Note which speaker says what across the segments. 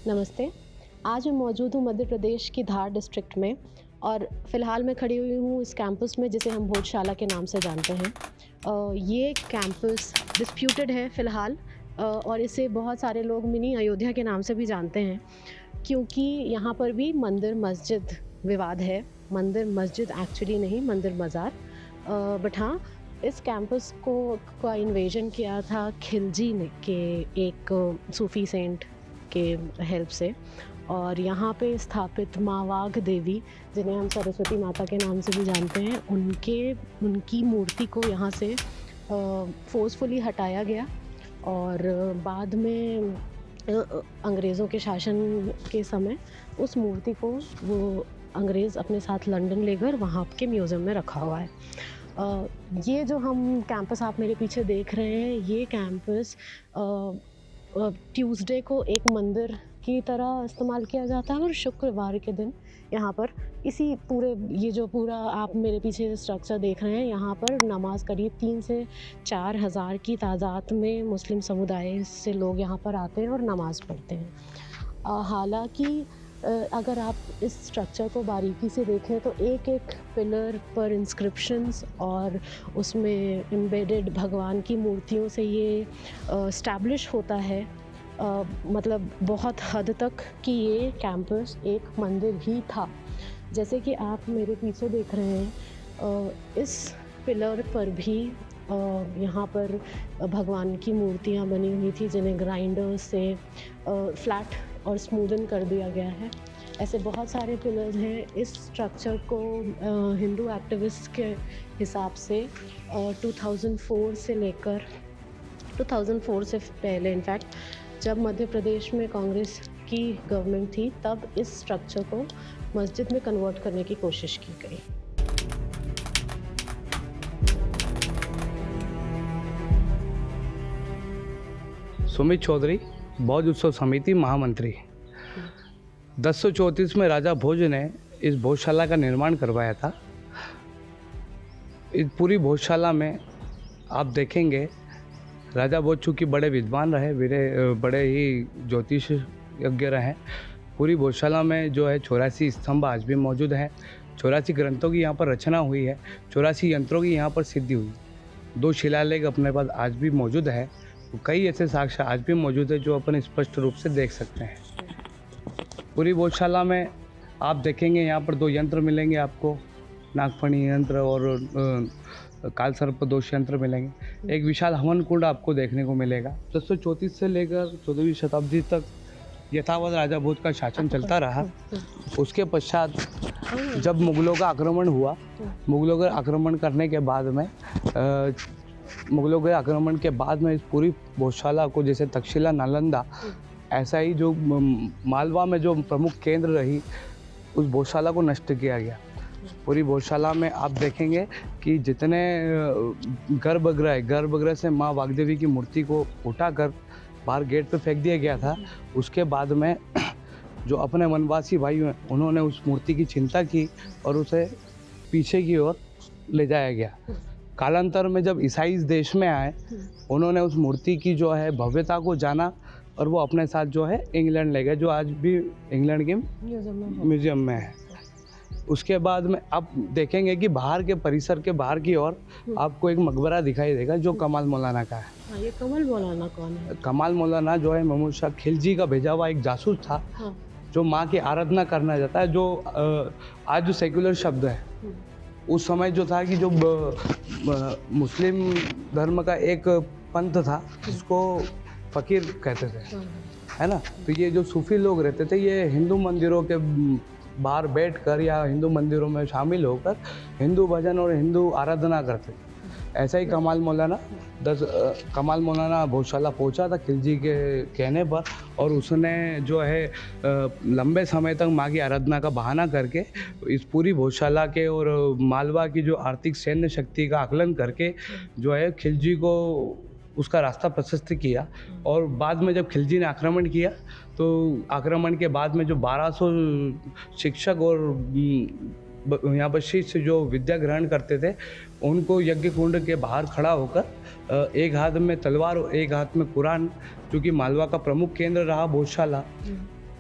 Speaker 1: नमस्ते। आज मैं मौजूद हूँ मध्य प्रदेश की धार डिस्ट्रिक्ट में और फ़िलहाल मैं खड़ी हुई हूँ इस कैंपस में जिसे हम भोजशाला के नाम से जानते हैं। ये कैंपस डिस्प्यूटेड है फ़िलहाल, और इसे बहुत सारे लोग मिनी अयोध्या के नाम से भी जानते हैं, क्योंकि यहाँ पर भी मंदिर मस्जिद विवाद है। मंदिर मस्जिद एक्चुअली नहीं, मंदिर मज़ार। बट हाँ, इस कैंपस को का इन्वेजन किया था खिलजी ने के एक सूफ़ी सेंट के हेल्प से, और यहाँ पे स्थापित माँ वाघ देवी, जिन्हें हम सरस्वती माता के नाम से भी जानते हैं, उनकी मूर्ति को यहाँ से फोर्सफुली हटाया गया। और बाद में अंग्रेज़ों के शासन के समय उस मूर्ति को वो अंग्रेज़ अपने साथ लंदन ले गए, वहाँ के म्यूज़ियम में रखा हुआ है। ये जो हम कैंपस आप मेरे पीछे देख रहे हैं, ये कैंपस ट्यूसडे को एक मंदिर की तरह इस्तेमाल किया जाता है और शुक्रवार के दिन यहाँ पर ये जो पूरा आप मेरे पीछे स्ट्रक्चर देख रहे हैं, यहाँ पर नमाज करीब 3 से 4 हज़ार की तादाद में मुस्लिम समुदाय से लोग यहाँ पर आते हैं और नमाज़ पढ़ते हैं। हालांकि अगर आप इस स्ट्रक्चर को बारीकी से देखें तो एक-एक पिलर पर इंस्क्रिप्शंस और उसमें एम्बेडेड भगवान की मूर्तियों से ये एस्टैब्लिश होता है, मतलब बहुत हद तक कि ये कैंपस एक मंदिर ही था। जैसे कि आप मेरे पीछे देख रहे हैं, इस पिलर पर भी यहाँ पर भगवान की मूर्तियाँ बनी हुई थी, जिन्हें ग्राइंडर से फ्लैट और स्मूदन कर दिया गया है। ऐसे बहुत सारे पिलर्स हैं। इस स्ट्रक्चर को हिंदू एक्टिविस्ट के हिसाब से 2004 से लेकर 2004 से पहले, इनफैक्ट जब मध्य प्रदेश में कांग्रेस की गवर्नमेंट थी, तब इस स्ट्रक्चर को मस्जिद में कन्वर्ट करने की कोशिश की गई।
Speaker 2: सुमित चौधरी, बौद्ध उत्सव समिति महामंत्री। 1034 में राजा भोज ने इस भोजशाला का निर्माण करवाया था। इस पूरी भोजशाला में आप देखेंगे, राजा भोज चूँकि बड़े विद्वान रहे, बड़े ही ज्योतिष यज्ञ रहे। पूरी भोजशाला में जो है 84 स्तंभ आज भी मौजूद हैं। 84 ग्रंथों की यहाँ पर रचना हुई है। 84 यंत्रों की यहाँ पर सिद्धि हुई। 2 शिलालेख अपने पास आज भी मौजूद है। कई ऐसे साक्ष्य आज भी मौजूद है जो अपन स्पष्ट रूप से देख सकते हैं। पूरी भोजशाला में आप देखेंगे, यहाँ पर 2 यंत्र मिलेंगे आपको, नागफणी यंत्र और काल सर्प दोष यंत्र मिलेंगे। एक विशाल हवन कुंड आपको देखने को मिलेगा। 1034 से लेकर 14वीं शताब्दी तक यथावत राजा भोज का शासन चलता रहा। उसके पश्चात जब मुगलों का आक्रमण हुआ, मुगलों का आक्रमण करने के बाद में मुगलों के आक्रमण के बाद में इस पूरी भोजशाला को, जैसे तक्षशिला, नालंदा, ऐसा ही जो मालवा में जो प्रमुख केंद्र रही, उस भोजशाला को नष्ट किया गया। पूरी भोजशाला में आप देखेंगे कि जितने गर्भगृह से माँ वाग्देवी की मूर्ति को उठाकर बाहर गेट पे फेंक दिया गया था, उसके बाद में जो अपने वनवासी भाई हैं, उन्होंने उस मूर्ति की चिंता की और उसे पीछे की ओर ले जाया गया। कालांतर में जब ईसाई इस देश में आए, उन्होंने उस मूर्ति की जो है भव्यता को जाना और वो अपने साथ जो है इंग्लैंड ले गए, जो आज भी इंग्लैंड के म्यूजियम में है। उसके बाद में आप देखेंगे कि बाहर के परिसर के बाहर की ओर आपको एक मकबरा दिखाई देगा, जो कमाल मौलाना का है।
Speaker 1: हाँ, ये कमाल मौलाना कौन है?
Speaker 2: कमाल मौलाना जो है महमूद शाह खिलजी का भेजा हुआ एक जासूस था। हाँ। जो माँ की आराधना करना चाहता है, जो आज जो सेक्युलर शब्द है, उस समय जो था कि जो मुस्लिम धर्म का एक पंथ था, जिसको फ़कीर कहते थे, है ना। तो ये जो सूफी लोग रहते थे, ये हिंदू मंदिरों के बाहर बैठकर या हिंदू मंदिरों में शामिल होकर हिंदू भजन और हिंदू आराधना करते थे। ऐसा ही कमाल मौलाना भोजशाला पहुंचा था खिलजी के कहने पर, और उसने जो है लंबे समय तक माँ की आराधना का बहाना करके इस पूरी भोजशाला के और मालवा की जो आर्थिक सैन्य शक्ति का आकलन करके जो है खिलजी को उसका रास्ता प्रशस्त किया। और बाद में जब खिलजी ने आक्रमण किया, तो आक्रमण के बाद में जो 1200 शिक्षक और यहाँ पर शिष्य जो विद्या ग्रहण करते थे, उनको यज्ञ कुंड के बाहर खड़ा होकर एक हाथ में तलवार और एक हाथ में कुरान, क्योंकि मालवा का प्रमुख केंद्र रहा भोजशाला,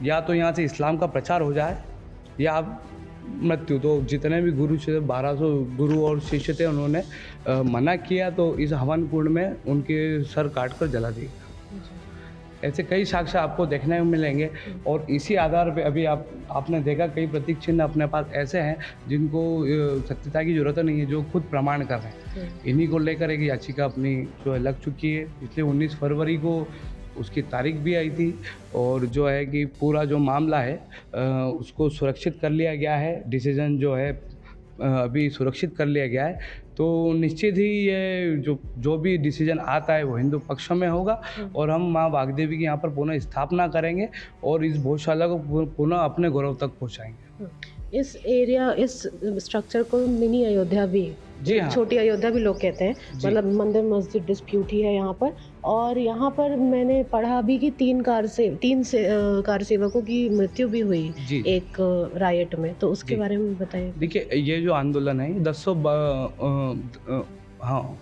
Speaker 2: या तो यहाँ से इस्लाम का प्रचार हो जाए या मृत्यु। तो जितने भी गुरु थे, 1200 गुरु और शिष्य थे, उन्होंने मना किया तो इस हवन कुंड में उनके सर काट कर जला दिए। ऐसे कई साक्ष्य आपको देखने को मिलेंगे और इसी आधार पे अभी आपने देखा कई प्रतीक चिन्ह अपने पास ऐसे हैं जिनको सत्यता की जरूरत नहीं है, जो खुद प्रमाण कर रहे हैं। इन्हीं को लेकर एक याचिका अपनी जो है लग चुकी है। इसलिए 19 फरवरी को उसकी तारीख भी आई थी और जो है कि पूरा जो मामला है उसको सुरक्षित कर लिया गया है। डिसीजन जो है अभी सुरक्षित कर लिया गया है। तो निश्चित ही ये जो भी डिसीजन आता है वो हिंदू पक्ष में होगा और हम माँ वाग्देवी की यहाँ पर पुनः स्थापना करेंगे और इस भोजशाला को पुनः अपने गौरव तक पहुँचाएंगे।
Speaker 1: इस एरिया, इस स्ट्रक्चर को मिनी अयोध्या भी,
Speaker 2: जी हाँ,
Speaker 1: छोटी अयोध्या भी लोग कहते हैं। मतलब मंदिर मस्जिद डिस्प्यूट ही है यहाँ पर। और यहाँ पर मैंने पढ़ा भी कि 3 कार सेवकों की मृत्यु भी हुई एक रायट में, तो उसके बारे में बताइए।
Speaker 2: देखिए, ये जो आंदोलन है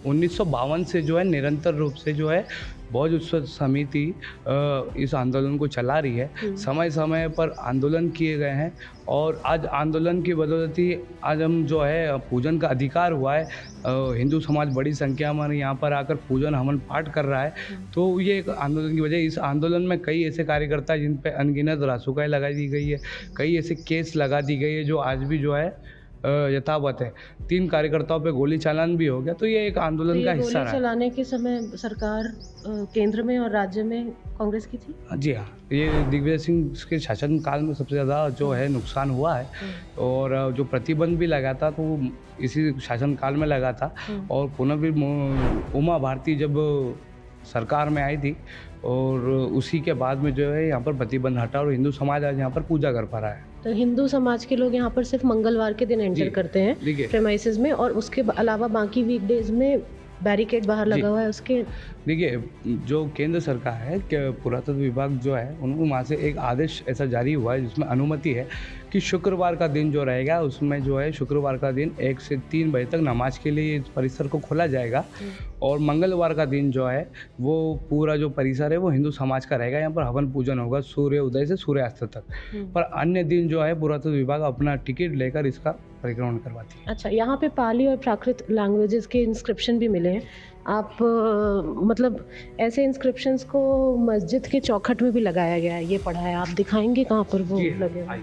Speaker 2: 1952 से जो है निरंतर रूप से जो है भोज उत्सव समिति इस आंदोलन को चला रही है। समय समय पर आंदोलन किए गए हैं और आज आंदोलन की बदौलत ही आज हम जो है पूजन का अधिकार हुआ है। हिंदू समाज बड़ी संख्या में यहाँ पर आकर पूजन हवन पाठ कर रहा है। तो ये एक आंदोलन की वजह। इस आंदोलन में कई ऐसे कार्यकर्ता हैं जिन पर अनगिनत रासुकाई लगा दी गई है, कई ऐसे केस लगा दी गई है जो आज भी जो है यथावत है। 3 कार्यकर्ताओं पे गोली चालान भी हो गया। तो ये एक आंदोलन का हिस्सा रहा है।
Speaker 1: चलाने के समय सरकार केंद्र में और राज्य में कांग्रेस की थी।
Speaker 2: जी हाँ, ये दिग्विजय सिंह के शासन काल में सबसे ज़्यादा जो है नुकसान हुआ है और जो प्रतिबंध भी लगा था तो इसी शासन काल में लगा था। और पुनः भी उमा भारती जब सरकार में आई थी और उसी के बाद में जो है यहाँ पर प्रतिबंध हटा और हिंदू समाज आज यहाँ पर पूजा कर पा रहा है।
Speaker 1: तो हिंदू समाज के लोग यहाँ पर सिर्फ मंगलवार के दिन एंटर करते हैं प्रेमाइसेस में, और उसके अलावा बाकी वीकडेज में बैरिकेड बाहर लगा हुआ है उसके।
Speaker 2: देखिए, जो केंद्र सरकार है, पुरातत्व विभाग जो है, उनको वहाँ से एक आदेश ऐसा जारी हुआ है जिसमें अनुमति है कि शुक्रवार का दिन जो रहेगा उसमें जो है शुक्रवार का दिन 1 से 3 बजे तक नमाज के लिए इस परिसर को खोला जाएगा और मंगलवार का दिन जो है वो पूरा जो परिसर है वो हिंदू समाज का रहेगा। यहाँ पर हवन पूजन होगा सूर्य उदय से सूर्यास्त तक। पर अन्य दिन जो है पुरातत्व विभाग अपना टिकट लेकर इसका परिक्रमण करवाती है।
Speaker 1: अच्छा, यहाँ पे पाली और प्राकृत लैंग्वेजेस के इंस्क्रिप्शन भी मिले हैं। आप मतलब ऐसे इंस्क्रिप्शंस को मस्जिद के चौखट में भी लगाया गया है, ये पढ़ा है। आप दिखाएंगे कहाँ पर वो लगे हुए?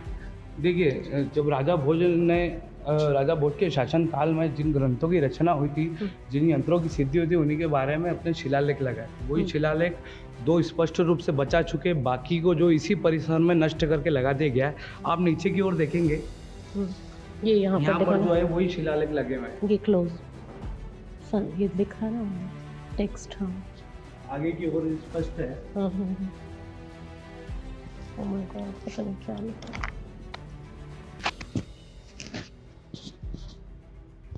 Speaker 2: देखिए, जब राजा भोज के शासन काल में जिन ग्रंथों की रचना हुई थी, जिन यंत्रों की सिद्धि हुई थी, उन्हीं के बारे में अपने शिलालेख लगाए। वही शिलालेख 2 स्पष्ट रूप से बचा चुके, बाकी को जो इसी परिसर में नष्ट करके लगा दिया गया है। आप नीचे की ओर देखेंगे,
Speaker 1: ये यहाँ पर
Speaker 2: जो है वही शिलालेख लगे हुए हैं।
Speaker 1: ये क्लोज ये दिखा ना टेक्स्ट। हाँ, आगे
Speaker 2: की ओर स्पष्ट है।
Speaker 1: ओह माय गॉड, पता नहीं क्या लिखा।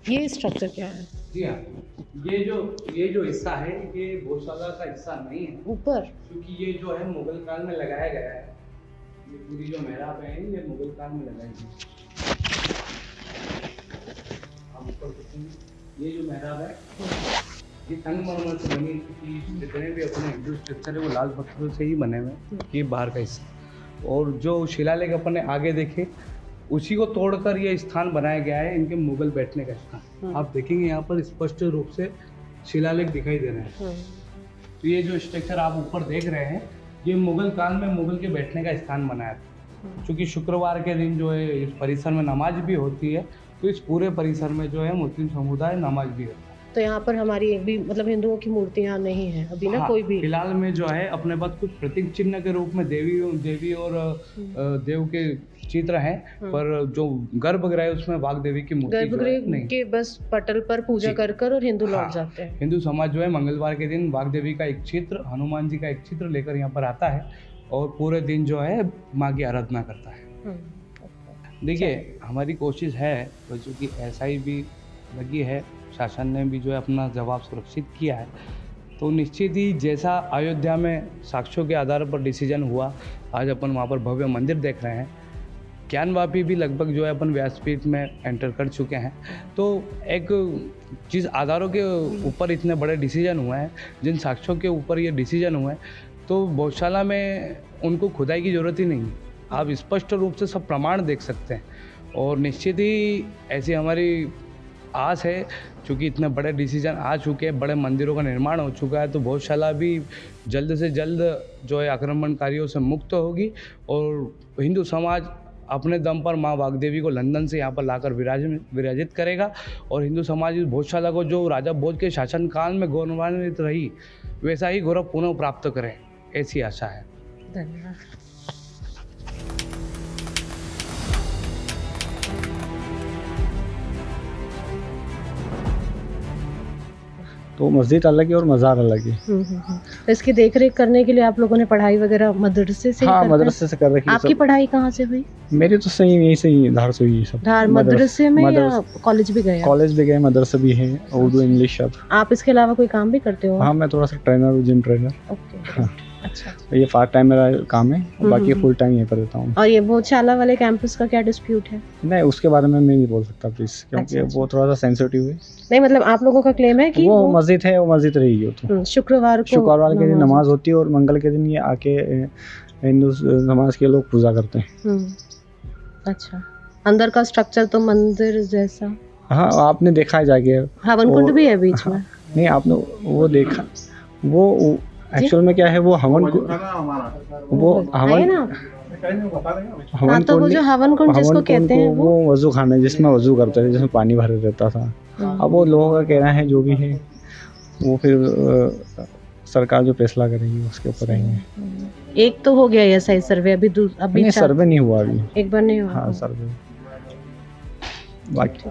Speaker 1: ये स्ट्रक्चर क्या है?
Speaker 2: जी हाँ, ये जो हिस्सा है ये भोजशाला का हिस्सा नहीं है
Speaker 1: ऊपर,
Speaker 2: क्योंकि ये जो है मुगल काल में लगाया गया है। ये पूरी जो मेहराब है ये मुगल काल में लगाई गई। आप ऊपर देखेंगे, ये जो मेहराब है ये संगमरमर से बनी, क्योंकि जितने भी अपने हिंदू स्ट्रक्चर है वो लाल पत्थरों से ही बने हुए हैं। ये बाहर का हिस्सा और जो शिलालेख अपने आगे देखे उसी को तोड़कर ये स्थान बनाया गया है इनके मुगल बैठने का स्थान। आप देखेंगे यहाँ पर स्पष्ट रूप से शिलालेख दिखाई दे रहे हैं। तो ये जो स्ट्रक्चर आप ऊपर देख रहे हैं ये मुगल काल में मुगल के बैठने का स्थान बनाया था। क्योंकि शुक्रवार के दिन जो है इस परिसर में नमाज भी होती है, तो इस पूरे परिसर में जो है मुस्लिम समुदाय नमाज भी होता है।
Speaker 1: तो यहाँ पर हमारी एक भी मतलब हिंदुओं की मूर्तियाँ नहीं है अभी ना? कोई भी
Speaker 2: फिलहाल में जो है अपने पास कुछ प्रतीक चिन्ह के रूप में देवी और देव के चित्र हैं, पर जो गर्भगृह है उसमें वाग्देवी की मूर्ति
Speaker 1: गर्भगृह के बस पटल पर पूजा कर और हिंदू लौट जाते हैं।
Speaker 2: हिंदू समाज जो है मंगलवार के दिन वाग्देवी का एक चित्र, हनुमान जी का एक चित्र लेकर यहाँ पर आता है और पूरे दिन जो है माँ की आराधना करता है। देखिए, हमारी कोशिश है, चूँकि SI भी लगी है, शासन ने भी जो है अपना जवाब सुरक्षित किया है, तो निश्चित ही जैसा अयोध्या में साक्ष्यों के आधार पर डिसीजन हुआ, आज अपन वहाँ पर भव्य मंदिर देख रहे हैं। ज्ञानवापी भी लगभग जो है अपन व्यासपीठ में एंटर कर चुके हैं। तो एक चीज़ आधारों के ऊपर इतने बड़े डिसीजन हुए हैं, जिन साक्ष्यों के ऊपर ये डिसीजन हुए हैं, तो भोजशाला में उनको खुदाई की ज़रूरत ही नहीं है। आप स्पष्ट रूप से सब प्रमाण देख सकते हैं। और निश्चित ही ऐसी हमारी आस है, क्योंकि इतने बड़े डिसीजन आ चुके हैं, बड़े मंदिरों का निर्माण हो चुका है, तो गौशाला भी जल्द से जल्द जो है आक्रमणकारियों से मुक्त होगी और हिंदू समाज अपने दम पर माँ वाग्देवी को लंदन से यहाँ पर लाकर विराजित करेगा और हिंदू समाज इस गौशाला को जो राजा भोज के शासनकाल में गौरवान्वित रही वैसा ही गौरव पुनः प्राप्त करें, ऐसी आशा है।
Speaker 1: धन्यवाद।
Speaker 3: तो मस्जिद अलग है और मज़ार अलग है।
Speaker 1: तो इसकी देख रेख करने के लिए आप लोगों ने पढ़ाई वगैरह मदरसे से
Speaker 3: हाँ,
Speaker 1: करते हैं?
Speaker 3: मदरसे से कर रखी है
Speaker 1: आपकी
Speaker 3: सब।
Speaker 1: पढ़ाई कहाँ से हुई?
Speaker 3: मेरी तो सही यहीं से ही धार से हुई है सब।
Speaker 1: धार मदरसे में या कॉलेज भी गए आप?
Speaker 3: कॉलेज भी गए, मदरसे भी है, उर्दू इंग्लिश सब।
Speaker 1: आप इसके अलावा कोई काम भी करते हो?
Speaker 3: हाँ, मैं थोड़ा सा ट्रेनर हूँ, जिम ट्रेनर।
Speaker 1: ओके।
Speaker 3: हाँ।
Speaker 1: अच्छा।
Speaker 3: ये पार्ट टाइम मेरा काम है, बाकी फुल टाइम यहीं पर रहता हूँ।
Speaker 1: और ये भोजशाला वाले कैंपस का क्या डिस्प्यूट है?
Speaker 3: नहीं, उसके बारे में मैं नहीं बोल सकता प्लीज, क्योंकि
Speaker 1: अच्छा।
Speaker 3: वो थोड़ा सा सेंसिटिव है।
Speaker 1: नहीं मतलब आप लोगों का क्लेम है कि
Speaker 3: वो मस्जिद है, वो मस्जिद रहेगी। वो तो
Speaker 1: शुक्रवार को
Speaker 3: शुक्रवार के दिन नमाज होती है और मंगल के दिन ये आके हिंदू समाज के लोग पूजा करते हैं।
Speaker 1: अच्छा, अंदर का स्ट्रक्चर तो मंदिर जैसा।
Speaker 3: हाँ, आपने देखा है जाके।
Speaker 1: हवन कुंड भी है बीच में?
Speaker 3: नहीं, आपने वो देखा, वो एक्चुअल में क्या है, वो हवन
Speaker 1: है ना?
Speaker 3: हवन
Speaker 1: तो वो जो हवन कुंड जिसको कहते हैं
Speaker 3: वो वजू खाना है, जिसमें वजू करते थे, जिसमें पानी भरे रहता था। अब वो लोगों का कहना है, जो भी है वो फिर सरकार जो फैसला करेगी उसके ऊपर रहेंगे।
Speaker 1: एक तो हो गया ये सही सर्वे, अभी
Speaker 3: नहीं, सर्वे नहीं हुआ अभी।
Speaker 1: एक बार नहीं हुआ।
Speaker 3: हाँ, सर्वे बाकी।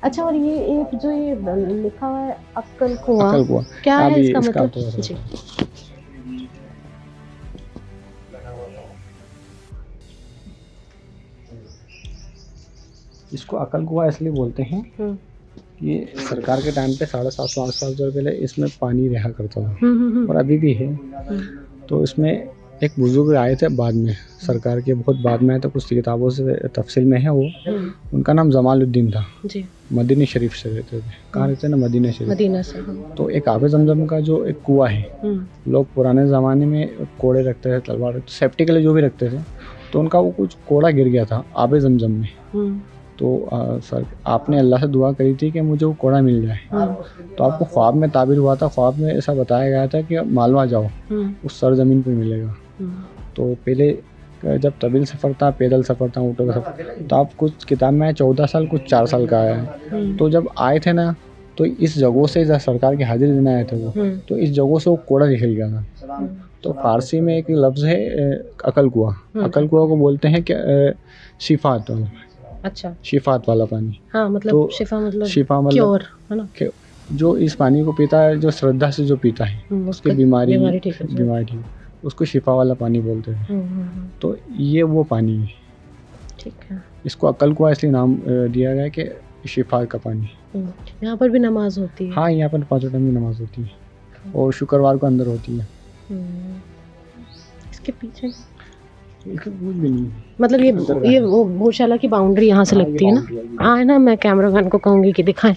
Speaker 1: अच्छा, और ये एक जो ये लिखा हुआ है अक्कल कुआं,
Speaker 3: अक्कल कुआं
Speaker 1: क्या है इसका मतलब?
Speaker 3: तो
Speaker 1: जी।
Speaker 3: इसको अक्कल कुआं इसलिए बोलते हैं, ये सरकार के टाइम पे 750-8 साल पहले इसमें पानी रहा करता था और अभी भी है। तो इसमें एक बुजुर्ग आए थे बाद में, सरकार के बहुत बाद में आए, तो कुछ किताबों से तफसील में है वो। उनका नाम जमालुद्दीन था जी। मदीना शरीफ से रहते थे। कहाँ रहते हैं ना? मदीना शरीफ।
Speaker 1: मदीना से।
Speaker 3: तो एक आबे जमजम का जो एक कुआं है, लोग पुराने ज़माने में कोड़े रखते थे, तलवार, सेफ्टी के लिए जो भी रखते थे, तो उनका वो कुछ कोड़ा गिर गया था आबे जमजम में। तो सर आपने अल्लाह से दुआ करी थी कि मुझे वो कोड़ा मिल जाए। तो आपको ख्वाब में ताबीर हुआ था, ख्वाब में ऐसा बताया गया था कि मालवा जाओ, उस सरजमीन पे मिलेगा। तो पहले जब तवील सफ़र था, पैदल सफ़र था, ऊँटों का सफ़र, तो आप कुछ किताब में 14 साल, कुछ 4 साल का आया है। तो जब आए थे ना, तो इस जगहों से जब सरकार की हाजिरी देने आए थे वो, तो इस जगहों से वो कोड़ा निकल गया था। तो फारसी में एक लफ्ज़ है अकल कुआं। अकल कुआं को बोलते हैं कि शिफात वाला। अच्छा, शिफात वाला पानी। हाँ, मतलब तो शिफा मतलब क्योर है ना? जो इस पानी को पीता है, जो श्रद्धा से जो पीता है, उसकी बीमारी ठीक, उसको शिफा वाला पानी बोलते हैं। तो ये वो पानी है। ठीक है। इसको अक्ल कुआं इसलिए नाम दिया गया है कि शिफा का पानी। यहाँ पर भी नमाज होती है? हाँ, यहाँ पर 5 टाइम की नमाज होती है और शुक्रवार को अंदर होती है। इसके पीछे कुछ भी नहीं, मतलब ये वो भोजशाला की बाउंड्री यहाँ से लगती है ना? हाँ, है ना? मैं कैमरामैन को कहूँगी कि दिखाएं।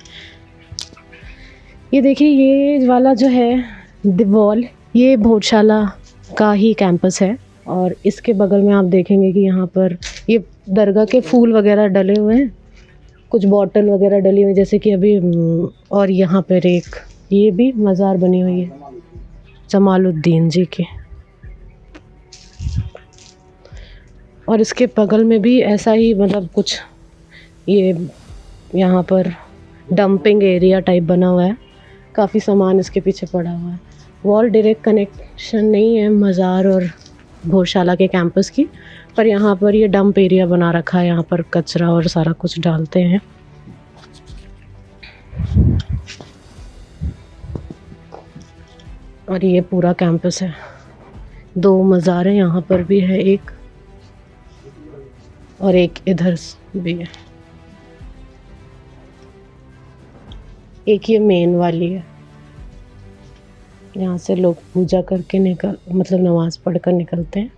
Speaker 3: ये देखिए, ये वाला जो है वॉल, ये भोजशाला का ही कैंपस है और इसके बगल में आप देखेंगे कि यहाँ पर ये दरगाह के फूल वगैरह डले हुए हैं, कुछ बॉटल वगैरह डली हुई जैसे कि अभी। और यहाँ पर एक ये भी मज़ार बनी हुई है जमालुद्दीन जी की। और इसके बगल में भी ऐसा ही, मतलब कुछ ये यहाँ पर डंपिंग एरिया टाइप बना हुआ है, काफ़ी सामान इसके पीछे पड़ा हुआ है। वॉल डायरेक्ट कनेक्शन नहीं है मज़ार और भोजशाला के कैंपस की, पर यहाँ पर ये डंप एरिया बना रखा है, यहाँ पर कचरा और सारा कुछ डालते हैं। और ये पूरा कैंपस है, 2 मज़ार हैं, यहाँ पर भी है एक और एक इधर भी है। एक ये मेन वाली है, यहाँ से लोग पूजा करके मतलब नमाज पढ़कर निकलते हैं।